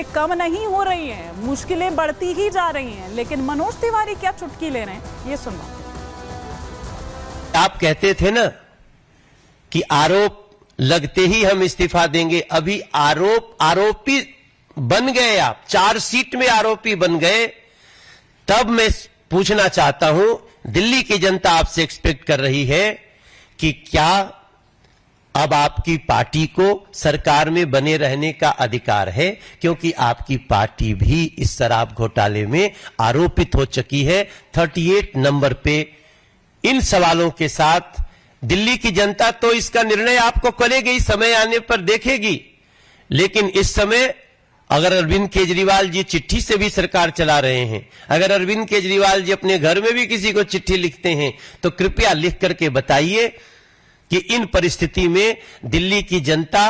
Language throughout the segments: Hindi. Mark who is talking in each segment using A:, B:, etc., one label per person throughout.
A: मुश्किलें कम नहीं हो रही हैं, मुश्किलें बढ़ती ही जा रही हैं। लेकिन मनोज तिवारी क्या चुटकी ले रहे हैं, ये सुनवाते हैं।
B: आप कहते थे ना कि आरोप लगते ही हम इस्तीफा देंगे, अभी आरोपी बन गए, आप चार्जशीट में आरोपी बन गए। तब मैं पूछना चाहता हूं, दिल्ली की जनता आपसे एक्सपेक्ट कर रही है कि क्या अब आपकी पार्टी को सरकार में बने रहने का अधिकार है, क्योंकि आपकी पार्टी भी इस शराब घोटाले में आरोपित हो चुकी है। 38 नंबर पे इन सवालों के साथ दिल्ली की जनता तो इसका निर्णय आपको करेगी, समय आने पर देखेगी। लेकिन इस समय अगर अरविंद केजरीवाल जी चिट्ठी से भी सरकार चला रहे हैं, अगर अरविंद केजरीवाल जी अपने घर में भी किसी को चिट्ठी लिखते हैं, तो कृपया लिख करके बताइए कि इन परिस्थिति में दिल्ली की जनता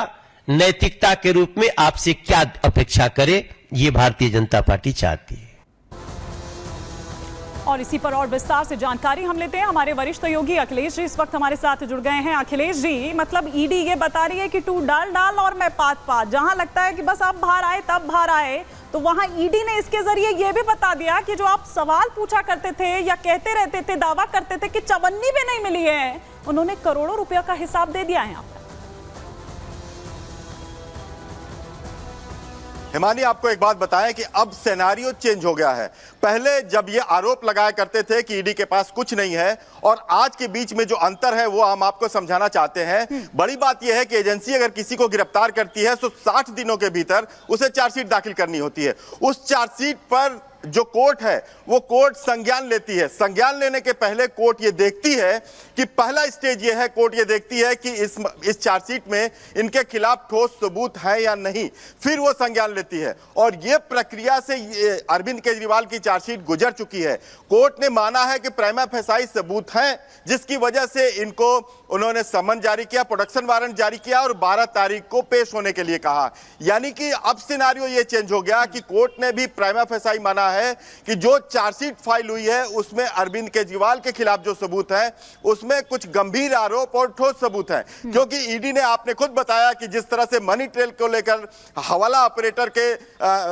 B: नैतिकता के रूप में आपसे क्या अपेक्षा करे। ये भारतीय जनता पार्टी चाहती है।
A: और इसी पर और विस्तार से जानकारी हम लेते हैं। हमारे वरिष्ठ सहयोगी अखिलेश जी इस वक्त हमारे साथ जुड़ गए हैं। अखिलेश जी, मतलब ईडी ये बता रही है कि तू डाल और मैं पात, जहां लगता है कि बस अब बाहर आए तब बाहर आए, तो वहां ईडी ने इसके जरिए ये भी बता दिया कि जो आप सवाल पूछा करते थे या कहते रहते थे, दावा करते थे कि चवन्नी भी नहीं मिली है, उन्होंने करोड़ों रुपया का हिसाब दे दिया है यहाँ पर।
C: हिमानी, आपको एक बात बताएं कि अब सिनेरियो चेंज हो गया है। पहले जब ये आरोप लगाया करते थे कि ईडी के पास कुछ नहीं है, और आज के बीच में जो अंतर है वो हम आपको समझाना चाहते हैं। बड़ी बात यह है कि एजेंसी अगर किसी को गिरफ्तार करती है तो 60 दिनों के भीतर उसे चार्जशीट दाखिल करनी होती है। उस चार्जशीट पर जो कोर्ट है वो कोर्ट संज्ञान लेती है। संज्ञान लेने के पहले कोर्ट ये देखती है कि पहला स्टेज ये है, कोर्ट ये देखती है कि इस चार्जशीट में इनके खिलाफ ठोस सबूत है या नहीं, फिर वो संज्ञान लेती है। और ये प्रक्रिया से अरविंद केजरीवाल की चार्जशीट गुजर चुकी है। कोर्ट ने माना है कि प्राइमा फेसाई सबूत हैं, जिसकी वजह से इनको उन्होंने समन जारी किया, प्रोडक्शन वारंट जारी किया और 12 तारीख को पेश होने के लिए कहा। यानी कि अब सिनेरियो ये चेंज हो गया कि कोर्ट ने भी प्राइमा फेसाई माना है कि जो चार्जशीट फाइल हुई है उसमें अरविंद केजरीवाल के खिलाफ जो सबूत है उसमें कुछ गंभीर आरोप और ठोस सबूत है। क्योंकि ईडी ने, आपने खुद बताया कि जिस तरह से मनी ट्रेल को लेकर हवाला ऑपरेटर के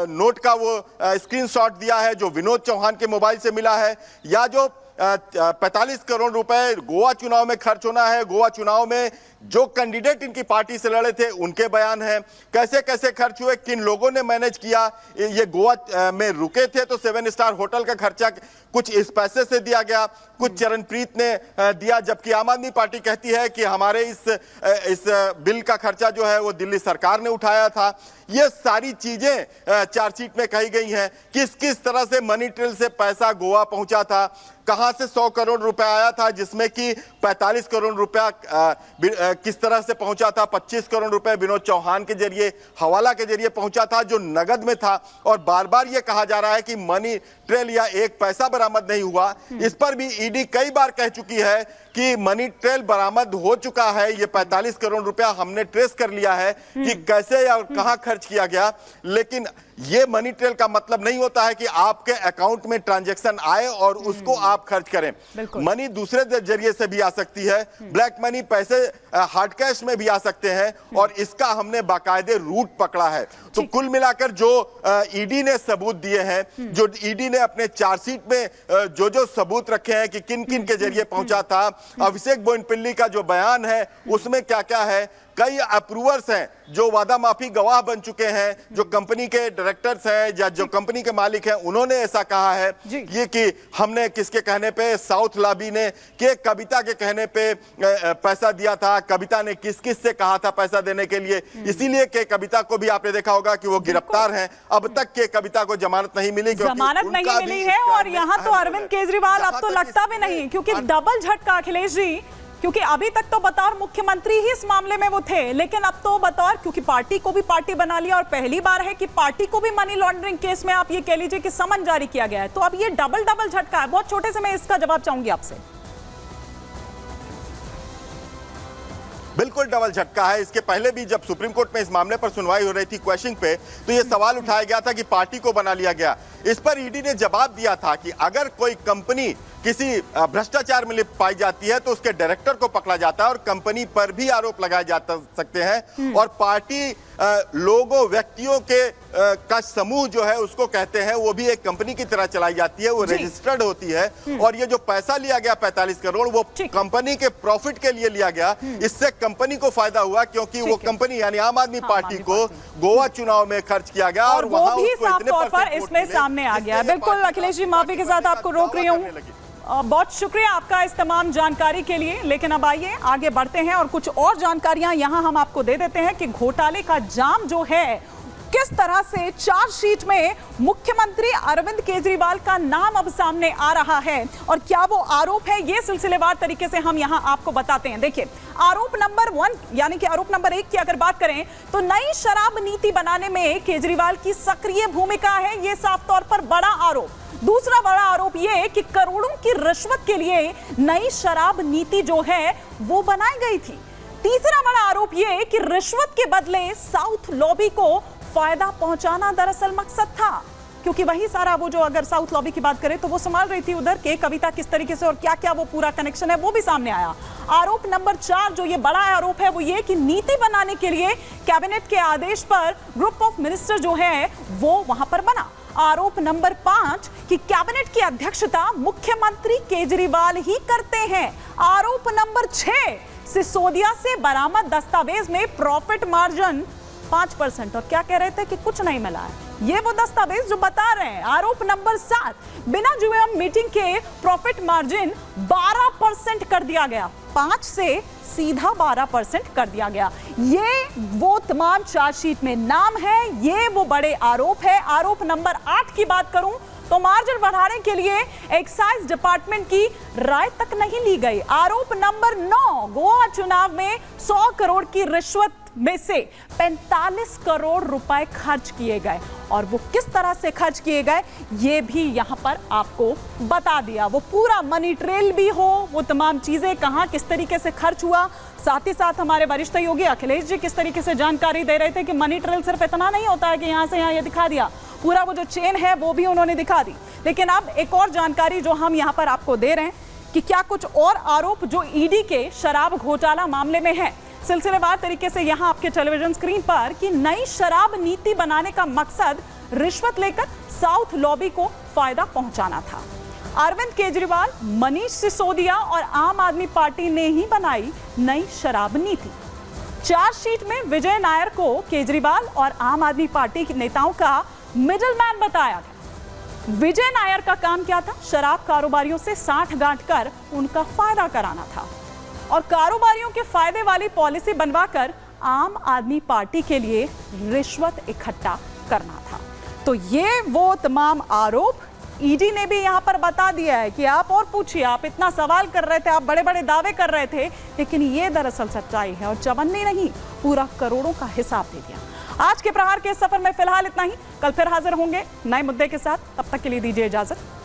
C: नोट का वो स्क्रीनशॉट दिया है जो विनोद चौहान के मोबाइल से मिला है, या जो 45 करोड़ रुपए गोवा चुनाव में खर्च होना है, गोवा चुनाव में जो कैंडिडेट इनकी पार्टी से लड़े थे उनके बयान हैं, कैसे कैसे खर्च हुए, किन लोगों ने मैनेज किया। ये गोवा में रुके थे तो 7 स्टार होटल का खर्चा कुछ इस पैसे से दिया गया, कुछ चरणप्रीत ने दिया, जबकि आम आदमी पार्टी कहती है कि हमारे इस बिल का खर्चा जो है वो दिल्ली सरकार ने उठाया था। ये सारी चीजें चार्जशीट में कही गई हैं। किस किस तरह से मनी ट्रेल से पैसा गोवा पहुंचा था, कहां से 100 करोड़ रुपए आया था, जिसमें कि 45 करोड़ रुपया किस तरह से पहुंचा था, 25 करोड़ रुपए विनोद चौहान के जरिए, हवाला के जरिए पहुंचा था जो नगद में था। और बार बार यह कहा जा रहा है कि मनी ट्रेल या एक पैसा बरामद नहीं हुआ। इस पर भी ईडी कई बार कह चुकी है कि मनी ट्रेल बरामद हो चुका है, ये 45 करोड़ रुपया हमने ट्रेस कर लिया है कि कैसे और कहां खर्च किया गया। लेकिन ये मनी ट्रेल का मतलब नहीं होता है कि आपके अकाउंट में ट्रांजैक्शन आए और उसको आप खर्च करें। मनी दूसरे जरिए से भी आ सकती है, ब्लैक मनी, पैसे हार्ड कैश में भी आ सकते हैं, और इसका हमने बाकायदे रूट पकड़ा है। तो कुल मिलाकर जो ईडी ने सबूत दिए हैं, जो ईडी ने अपने चार्जशीट में जो सबूत रखे हैं कि किन किन के जरिए पहुंचा था, अभिषेक बोइनपल्ली का जो बयान है उसमें क्या क्या है, कई अप्रूवर्स हैं जो वादा माफी गवाह बन चुके हैं, जो कंपनी के डायरेक्टर्स हैं या जो कंपनी के मालिक हैं, उन्होंने ऐसा कहा है ये कि हमने किसके कहने पे, साउथ लॉबी ने के कविता के कहने पे पैसा दिया था, कविता ने किस किस से कहा था पैसा देने के लिए। इसीलिए के कविता को भी आपने देखा होगा कि वो गिरफ्तार हैं। अब तक के कविता को जमानत नहीं मिली,
A: जमानत नहीं मिली है। और यहाँ तो अरविंद केजरीवाल अब तो लगता भी नहीं, क्योंकि डबल झटका अखिलेश जी, क्योंकि अभी तक तो बतौर मुख्यमंत्री ही इस मामले में वो थे, लेकिन अब तो बतौर, क्योंकि पार्टी को भी पार्टी बना लिया और पहली बार है कि पार्टी को भी मनी लॉन्ड्रिंग केस में आप ये कह लीजिए कि समन जारी किया गया है। तो अब ये डबल झटका है। बहुत छोटे से मैं इसका जवाब चाहूंगी आपसे।
C: बिल्कुल डबल झटका है। इसके पहले भी जब सुप्रीम कोर्ट में इस मामले पर सुनवाई हो रही थी क्वेश्चन पे, तो यह सवाल उठाया गया था कि पार्टी को बना लिया गया। इस पर ईडी ने जवाब दिया था कि अगर कोई कंपनी किसी भ्रष्टाचार में लिप्त पाई जाती है तो उसके डायरेक्टर को पकड़ा जाता है और कंपनी पर भी आरोप लगाए जा सकते हैं। और पार्टी लोगों व्यक्तियों के का समूह जो है उसको कहते हैं, वो भी एक कंपनी की तरह चलाई जाती है, वो रजिस्टर्ड होती है। और ये जो पैसा लिया गया 45 करोड़ वो कंपनी के प्रॉफिट के लिए लिया गया। इससे कंपनी को फायदा हुआ क्योंकि वो कंपनी यानी आम आदमी पार्टी को गोवा चुनाव में खर्च किया गया
A: और वो भी साफ तौर पर इसमें सामने आ गया। बिल्कुल अखिलेश जी, माफी के साथ आपको रोक रही हूँ। बहुत शुक्रिया आपका इस तमाम जानकारी के लिए। लेकिन अब आइए आगे बढ़ते हैं और कुछ और जानकारियां यहां हम आपको दे देते हैं कि घोटाले का जाम जो है किस तरह से चार्जशीट में मुख्यमंत्री अरविंद केजरीवाल का नाम अब सामने आ रहा है और क्या वो आरोप है, ये सिलसिलेवार तरीके से हम यहां आपको बताते हैं। देखिए, आरोप नंबर 1 यानी कि आरोप नंबर 1 की अगर बात करें तो नई शराब नीति बनाने में केजरीवाल की सक्रिय भूमिका है, ये साफ तौर पर बड़ा आरोप। दूसरा बड़ा आरोप यह कि करोड़ों की रिश्वत के लिए नई शराब नीति जो है वो बनाई गई थी। तीसरा बड़ा आरोप यह कि रिश्वत के बदले साउथ लॉबी को फायदा पहुंचाना दरअसल मकसद था, क्योंकि वही सारा वो जो अगर साउथ लॉबी की बात करें तो वो संभाल रही थी उधर के कविता किस तरीके से और क्या क्या वो पूरा कनेक्शन है वो भी सामने आया। आरोप नंबर 4 जो ये बड़ा आरोप है वो ये कि नीति बनाने के लिए कैबिनेट के आदेश पर ग्रुप ऑफ मिनिस्टर जो है वो वहां पर बना। आरोप नंबर 5 कि कैबिनेट की अध्यक्षता मुख्यमंत्री केजरीवाल ही करते हैं। आरोप नंबर 6 सिसोदिया से बरामद दस्तावेज में प्रॉफिट मार्जिन 5% और क्या कह रहे थे कि कुछ नहीं मिला है, ये वो दस्तावेज जो बता रहे हैं। आरोप नंबर 7 बिना जुएम मीटिंग के प्रॉफिट मार्जिन 12% कर दिया गया, 5 से सीधा 12% कर दिया गया। ये वो तमाम चार्जशीट में नाम है, ये वो बड़े आरोप है। आरोप नंबर 8 की बात करूं तो मार्जिन बढ़ाने के लिए एक्साइज डिपार्टमेंट की राय तक नहीं ली गई। आरोप नंबर 9 गोवा चुनाव में 100 करोड़ की रिश्वत में से 45 करोड़ रुपए खर्च किए गए और वो किस तरह से खर्च किए गए ये भी यहां पर आपको बता दिया। वो पूरा मनी ट्रेल भी हो, वो तमाम चीजें कहां किस तरीके से खर्च हुआ, साथ ही साथ हमारे वरिष्ठ योगी अखिलेश जी किस तरीके से जानकारी दे रहे थे कि मनी ट्रेल सिर्फ इतना नहीं होता है कि यहां से यहां ये दिखा दिया, पूरा वो जो चेन है वो भी उन्होंने दिखा दी। लेकिन अब एक और जानकारी जो हम यहां पर आपको दे रहे हैं कि क्या कुछ और आरोप जो ईडी के शराब घोटाला मामले में है, सिलसिलेवार तरीके से यहां आपके टेलीविजन स्क्रीन पर कि नई शराब नीति बनाने का मकसद रिश्वत लेकर साउथ लॉबी को फायदा पहुंचाना था। अरविंद केजरीवाल, मनीष सिसोदिया और आम आदमी पार्टी ने ही बनाई नई शराब नीति। चार्जशीट में विजय नायर को केजरीवाल और आम आदमी पार्टी के नेताओं का मिडलमैन बताया गया। विजय नायर का काम क्या था? शराब कारोबारियों से साठ गांठ कर उनका फायदा कराना था और कारोबारियों के फायदे वाली पॉलिसी बनवाकर आम आदमी पार्टी के लिए रिश्वत इकट्ठा करना था। तो ये वो तमाम आरोप ईडी ने भी यहां पर बता दिया है कि आप और पूछिए, आप इतना सवाल कर रहे थे, आप बड़े बड़े दावे कर रहे थे, लेकिन ये दरअसल सच्चाई है और चवन्नी नहीं, पूरा करोड़ों का हिसाब दे दिया। आज के प्रहार के सफर में फिलहाल इतना ही, कल फिर हाजिर होंगे नए मुद्दे के साथ, तब तक के लिए दीजिए इजाजत।